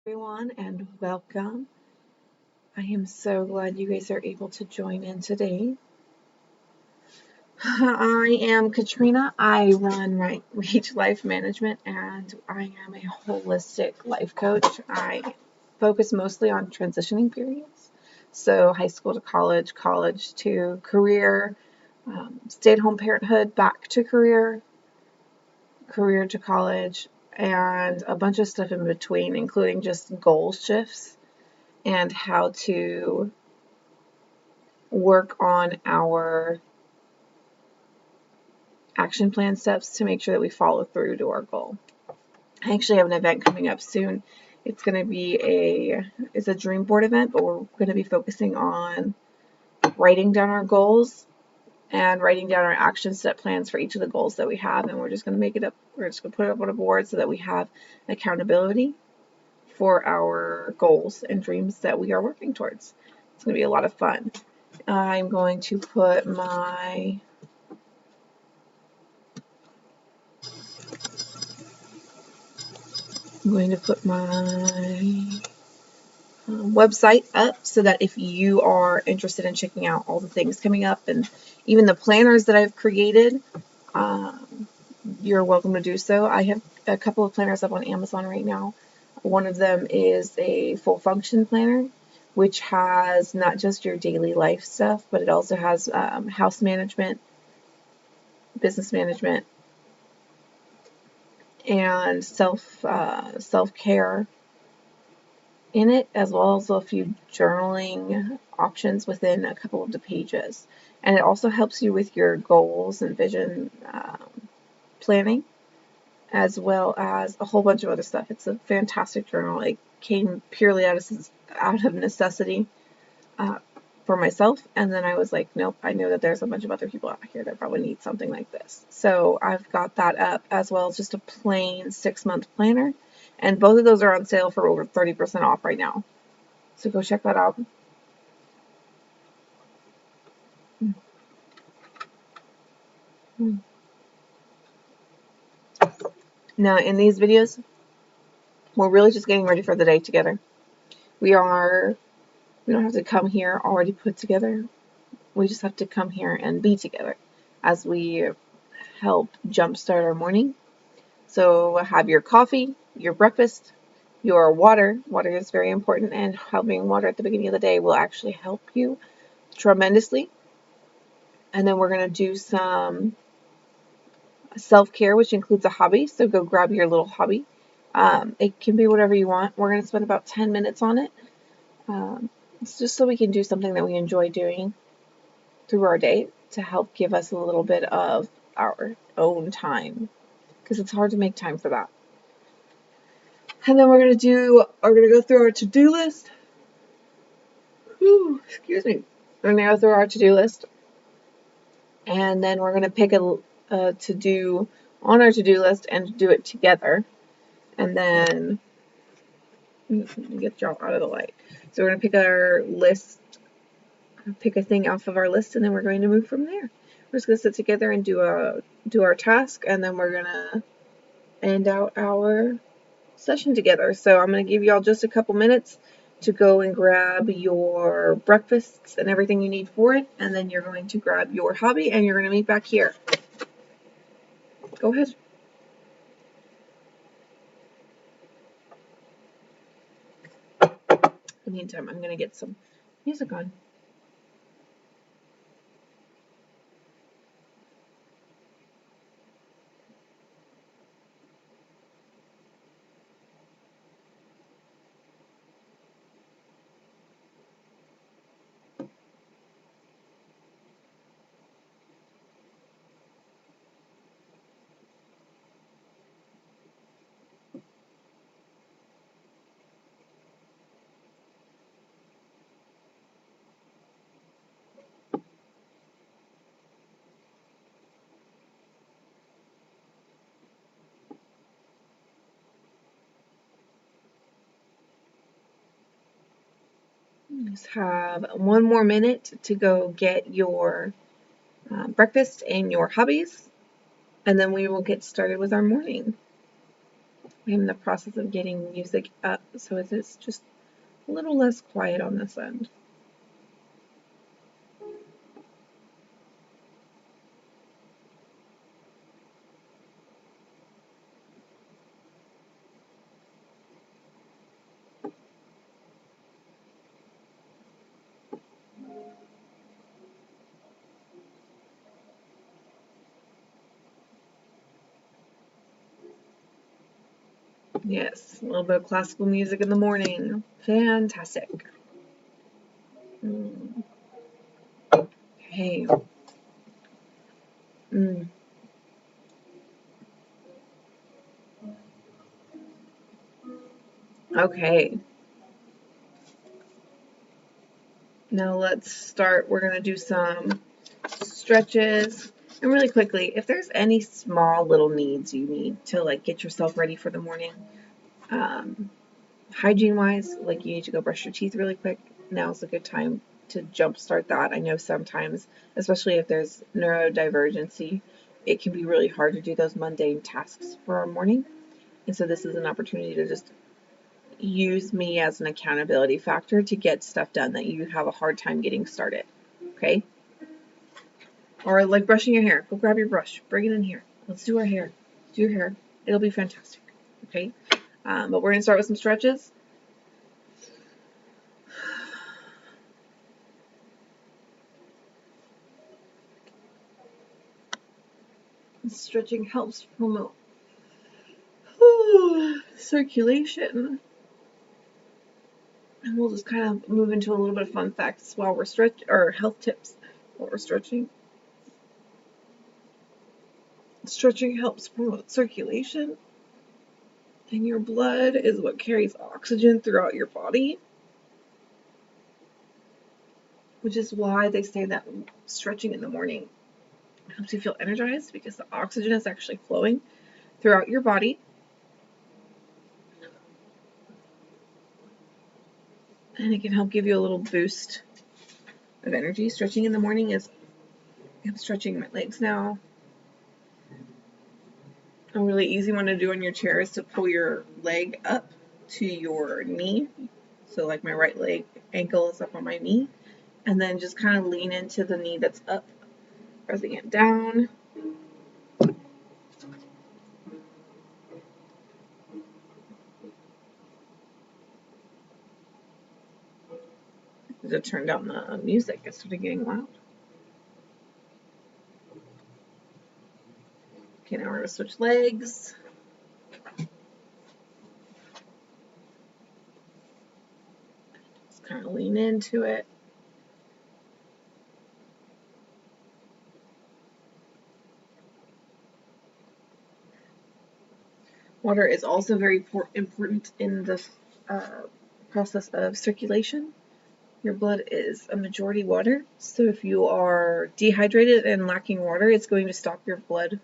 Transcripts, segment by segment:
Everyone, and welcome. I am so glad you guys are able to join in today. I am Katrina. I run Reach Life Management, and I am a holistic life coach. I focus mostly on transitioning periods, so high school to college, college to career, stay-at-home parenthood back to career, career to college, and a bunch of stuff in between, including just goal shifts and how to work on our action plan steps to make sure that we follow through to our goal. I actually have an event coming up soon. It's going to be it's a dream board event, but we're going to be focusing on writing down our goals and writing down our action step plans for each of the goals that we have, and we're just going to make it up. We're just going to put it up on a board so that we have accountability for our goals and dreams that we are working towards. It's going to be a lot of fun. I'm going to put my website up so that if you are interested in checking out all the things coming up and even the planners that I've created, you're welcome to do so. I have a couple of planners up on Amazon right now. One of them is a full function planner, which has not just your daily life stuff, but it also has house management, business management, and self-care in it, as well as a few journaling options within a couple of the pages. And it also helps you with your goals and vision planning, as well as a whole bunch of other stuff. It's a fantastic journal. It came purely out of necessity for myself, and then I was like, nope, I know that there's a bunch of other people out here that probably need something like this. So I've got that up, as well as just a plain 6-month planner, and both of those are on sale for over 30% off right now. So go check that out. Now, in these videos, we're really just getting ready for the day together. We don't have to come here already put together. We just have to come here and be together as we help jumpstart our morning. So have your coffee, your breakfast, your water. Water is very important, and having water at the beginning of the day will actually help you tremendously. And then we're going to do some self-care, which includes a hobby. So go grab your little hobby. It can be whatever you want. We're going to spend about 10 minutes on it. It's just so we can do something that we enjoy doing through our day to help give us a little bit of our own time, because it's hard to make time for that. And then we're going to go through our to-do list. Excuse me. We're going to go through our to-do list, and then we're going to pick a to-do on our to-do list and do it together. And then get y'all out of the light. So we're going to pick our list, pick a thing off of our list, and then we're going to move from there. We're just going to sit together and do our task, and then we're going to end out our session together. So I'm going to give y'all just a couple minutes to go and grab your breakfasts and everything you need for it, and then you're going to grab your hobby and you're going to meet back here. Go ahead. In the meantime, I'm going to get some music on. Just have one more minute to go get your breakfast and your hobbies, and then we will get started with our morning. I'm in the process of getting music up, so it's just a little less quiet on this end. Yes, a little bit of classical music in the morning. Fantastic. Okay. Okay. Now let's start. We're going to do some stretches. And really quickly, if there's any small little needs you need to like get yourself ready for the morning, hygiene wise, like you need to go brush your teeth really quick, now's a good time to jumpstart that. I know sometimes, especially if there's neurodivergency, it can be really hard to do those mundane tasks for our morning. And so this is an opportunity to just use me as an accountability factor to get stuff done that you have a hard time getting started. Okay? Or like brushing your hair. Go grab your brush. Bring it in here. Let's do our hair. Do your hair. It'll be fantastic. Okay? But we're going to start with some stretches. Stretching helps promote circulation. And we'll just kind of move into a little bit of fun facts while we're stretching, or health tips while we're stretching. Stretching helps promote circulation, and your blood is what carries oxygen throughout your body, which is why they say that stretching in the morning helps you feel energized, because the oxygen is actually flowing throughout your body. And it can help give you a little boost of energy. Stretching in the morning is, I'm stretching my legs now. A really easy one to do on your chair is to pull your leg up to your knee. So like my right leg ankle is up on my knee. And then just kind of lean into the knee that's up, pressing it down. To turn down the music, it started getting loud. Okay, now we're going to switch legs. Just kind of lean into it. Water is also very important in the process of circulation. Your blood is a majority water, so if you are dehydrated and lacking water, it's going to stop your blood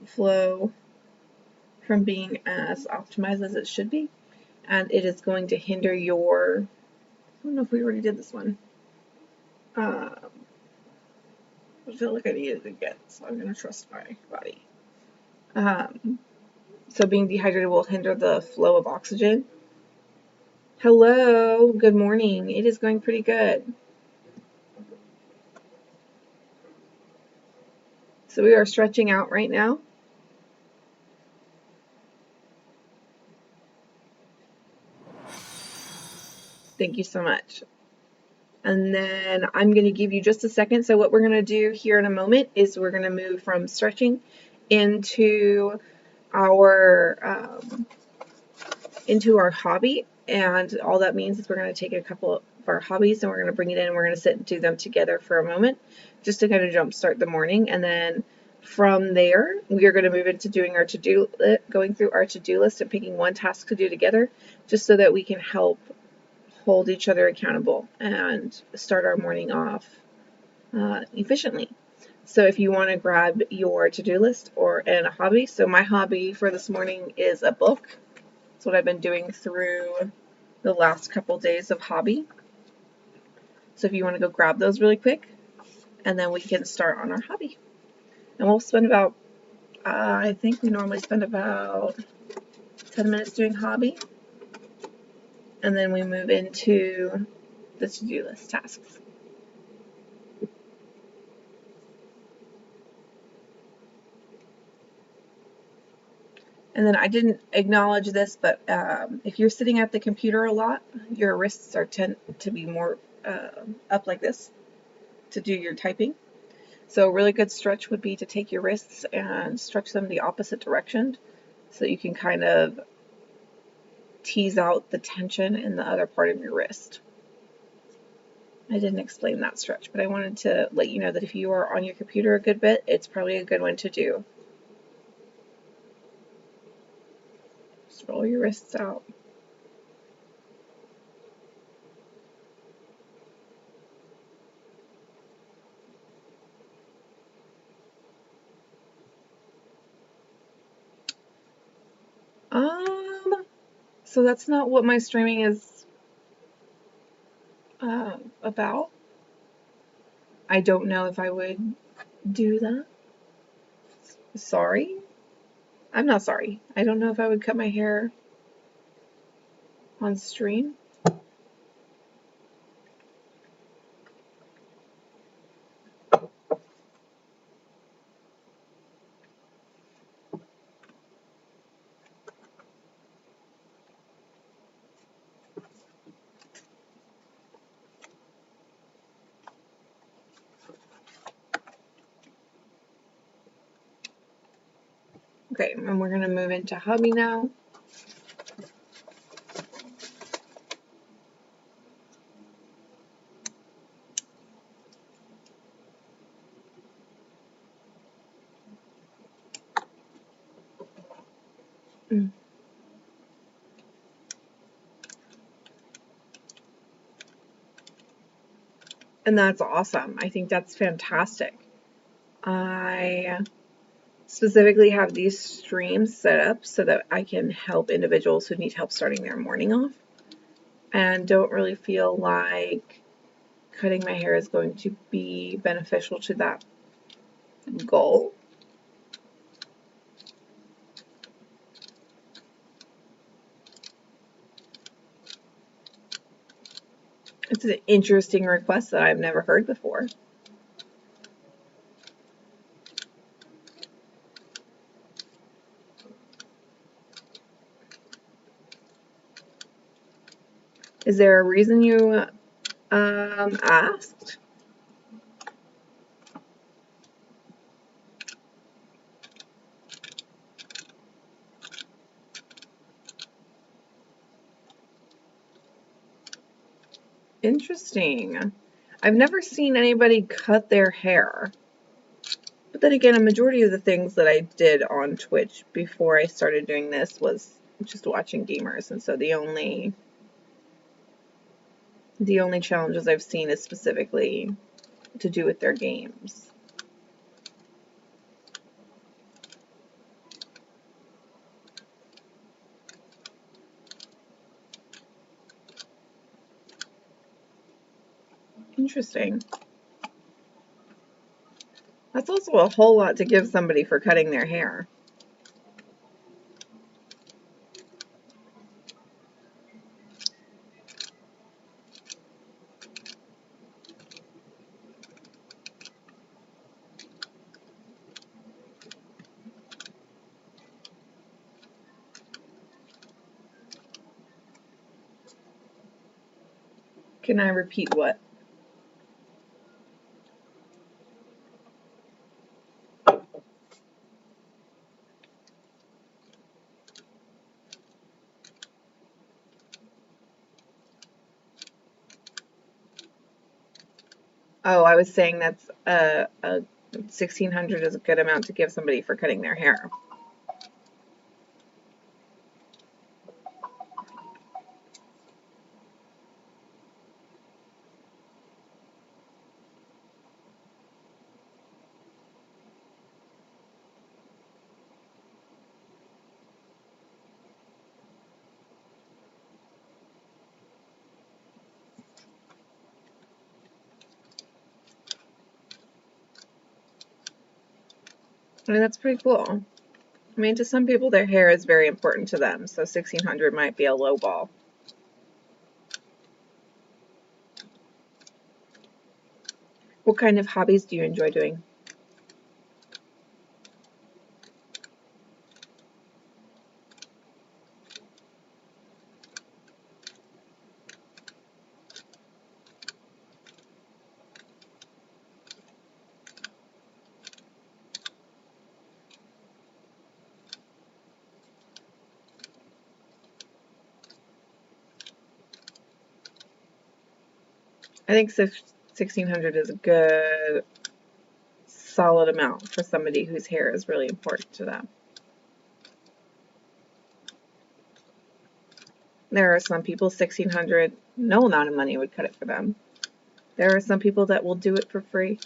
flow from being as optimized as it should be, and it is going to hinder your, I don't know if we already did this one. I feel like I need it again, so I'm going to trust my body. So being dehydrated will hinder the flow of oxygen. Hello, good morning. It is going pretty good. So we are stretching out right now. Thank you so much. And then I'm going to give you just a second. So what we're going to do here in a moment is we're going to move from stretching into our hobby. And all that means is we're going to take a couple of our hobbies and we're going to bring it in and we're going to sit and do them together for a moment just to kind of jumpstart the morning. And then from there, we are going to move into doing our to-do, going through our to-do list and picking one task to do together, just so that we can help hold each other accountable and start our morning off efficiently. So if you want to grab your to-do list and a hobby, so my hobby for this morning is a book. That's what I've been doing through the last couple days of hobby. So if you want to go grab those really quick, and then we can start on our hobby. And we'll spend about, I think we normally spend about 10 minutes doing hobby, and then we move into the to-do list tasks. And then I didn't acknowledge this, but if you're sitting at the computer a lot, your wrists are tend to be more up like this to do your typing. So a really good stretch would be to take your wrists and stretch them the opposite direction so you can kind of tease out the tension in the other part of your wrist. I didn't explain that stretch, but I wanted to let you know that if you are on your computer a good bit, it's probably a good one to do. Just roll your wrists out. So that's not what my streaming is about. I don't know if I would do that. Sorry. I'm not sorry. I don't know if I would cut my hair on stream. Okay, and we're going to move into hubby now. And that's awesome. I think that's fantastic. I specifically have these streams set up so that I can help individuals who need help starting their morning off and don't really feel like cutting my hair is going to be beneficial to that goal. It's an interesting request that I've never heard before. Is there a reason you asked? Interesting. I've never seen anybody cut their hair. But then again, a majority of the things that I did on Twitch before I started doing this was just watching gamers, and so the only challenges I've seen is specifically to do with their games. Interesting. That's also a whole lot to give somebody for cutting their hair. Can I repeat what? Oh, I was saying that's a 1,600 is a good amount to give somebody for cutting their hair. I mean, that's pretty cool. I mean, to some people, their hair is very important to them, so 1,600 might be a low ball. What kind of hobbies do you enjoy doing? I think 1,600 is a good, solid amount for somebody whose hair is really important to them. There are some people, 1,600, no amount of money would cut it for them. There are some people that will do it for free.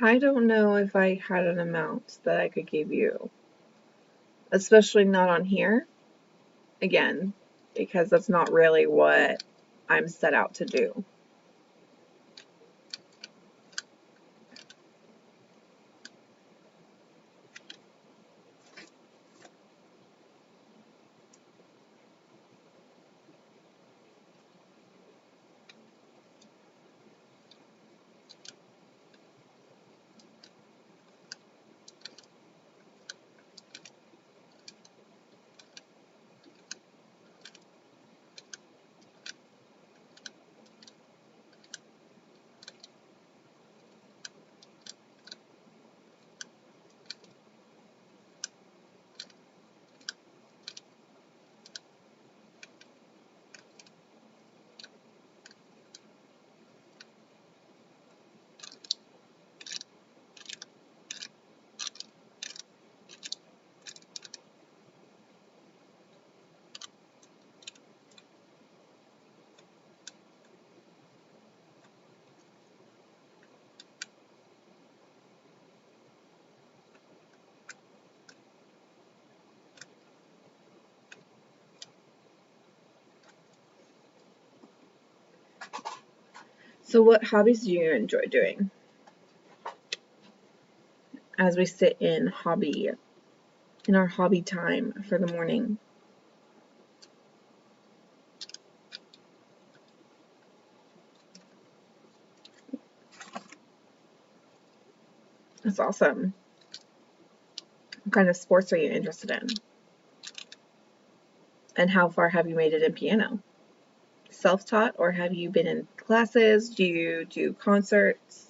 I don't know if I had an amount that I could give you, especially not on here, again, because that's not really what I'm set out to do. So what hobbies do you enjoy doing? As we sit in our hobby time for the morning. That's awesome. What kind of sports are you interested in? And how far have you made it in piano? Self-taught, or have you been in classes? Do you do concerts?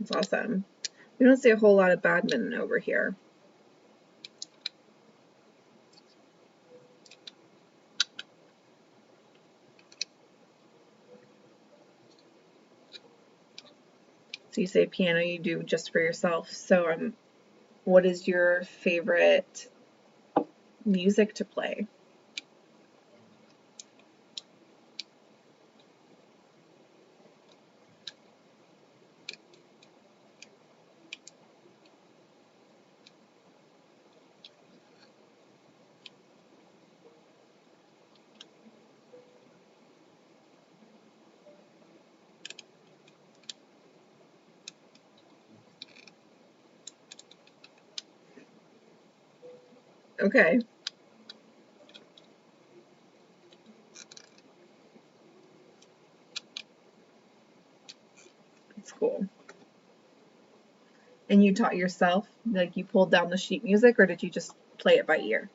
That's awesome. We don't see a whole lot of badminton over here. So you say piano you do just for yourself. So what is your favorite music to play? Okay. That's cool. And you taught yourself? Like you pulled down the sheet music, or did you just play it by ear?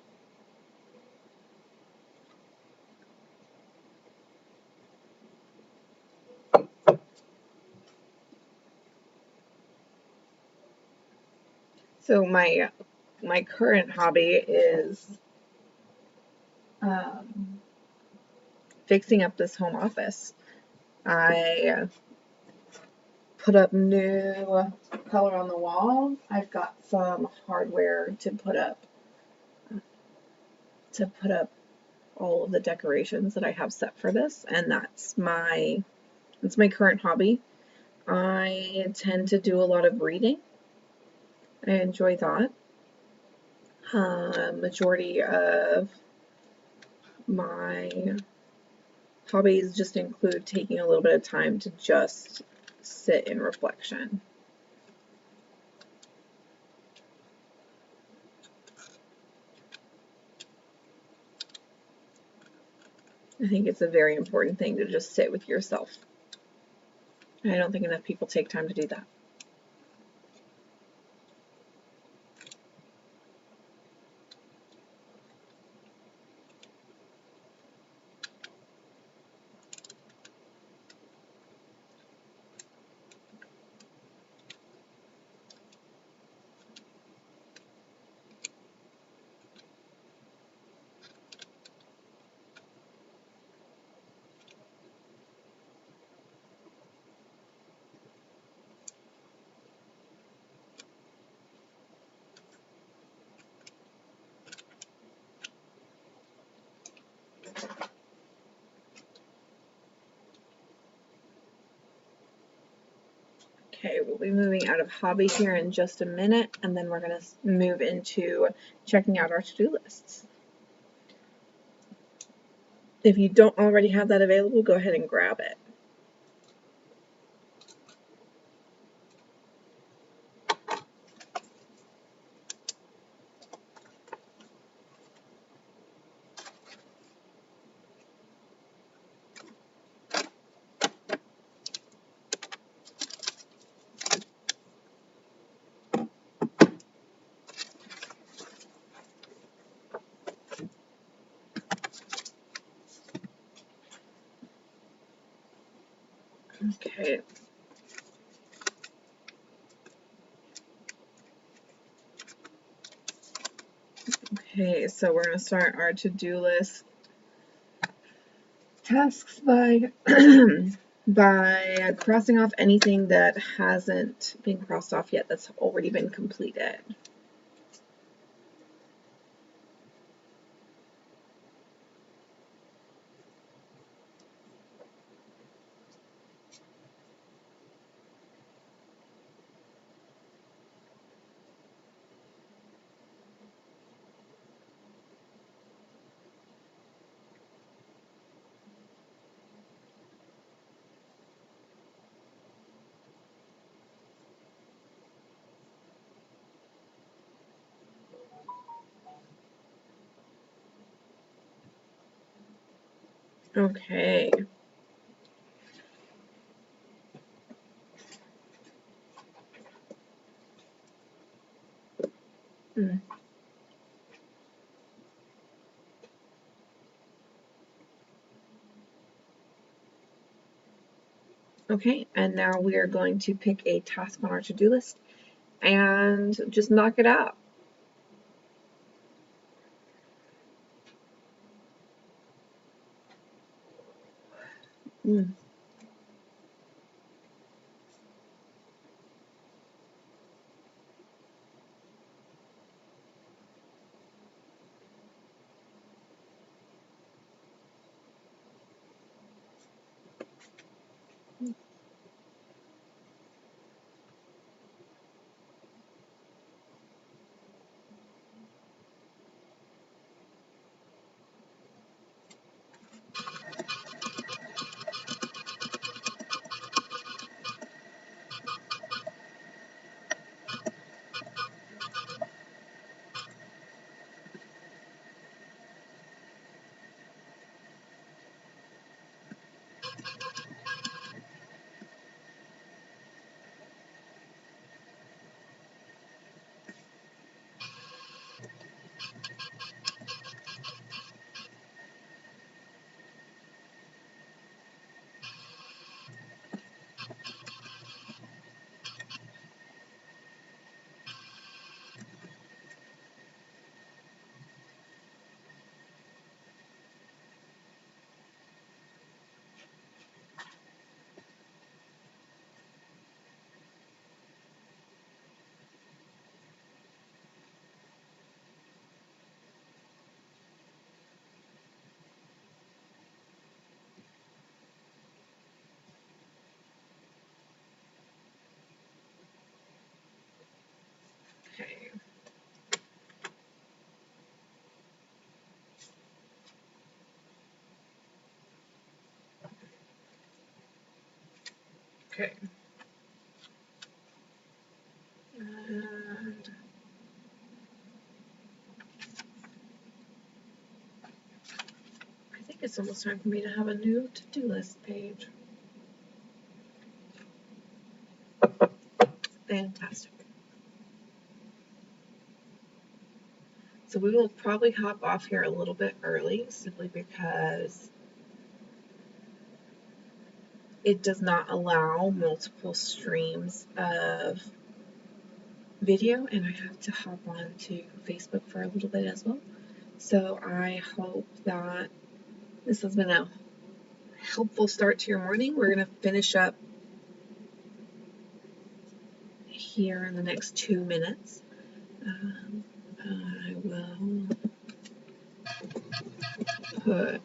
So my current hobby is fixing up this home office. I put up new color on the wall. I've got some hardware to put up all of the decorations that I have set for this, and that's my current hobby. I tend to do a lot of reading. I enjoy that. Majority of my hobbies just include taking a little bit of time to just sit in reflection. I think it's a very important thing to just sit with yourself. And I don't think enough people take time to do that. Okay, we'll be moving out of hobby here in just a minute, and then we're going to move into checking out our to-do lists. If you don't already have that available, go ahead and grab it. Okay. Okay, so we're going to start our to-do list tasks by by crossing off anything that hasn't been crossed off yet that's already been completed. Okay. Okay, and now we are going to pick a task on our to-do list and just knock it out. Okay. And I think it's almost time for me to have a new to-do list page. Fantastic. So we will probably hop off here a little bit early, simply because it does not allow multiple streams of video, and I have to hop on to Facebook for a little bit as well. So I hope that this has been a helpful start to your morning. We're going to finish up here in the next 2 minutes. I will put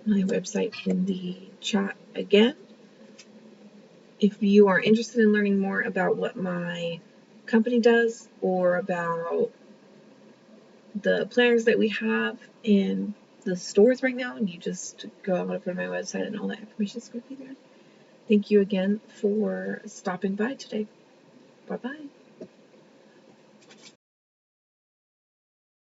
my website in the chat again. If you are interested in learning more about what my company does or about the planners that we have in the stores right now, you just go over to my website and all that information is going to be there. Thank you again for stopping by today. Bye-bye.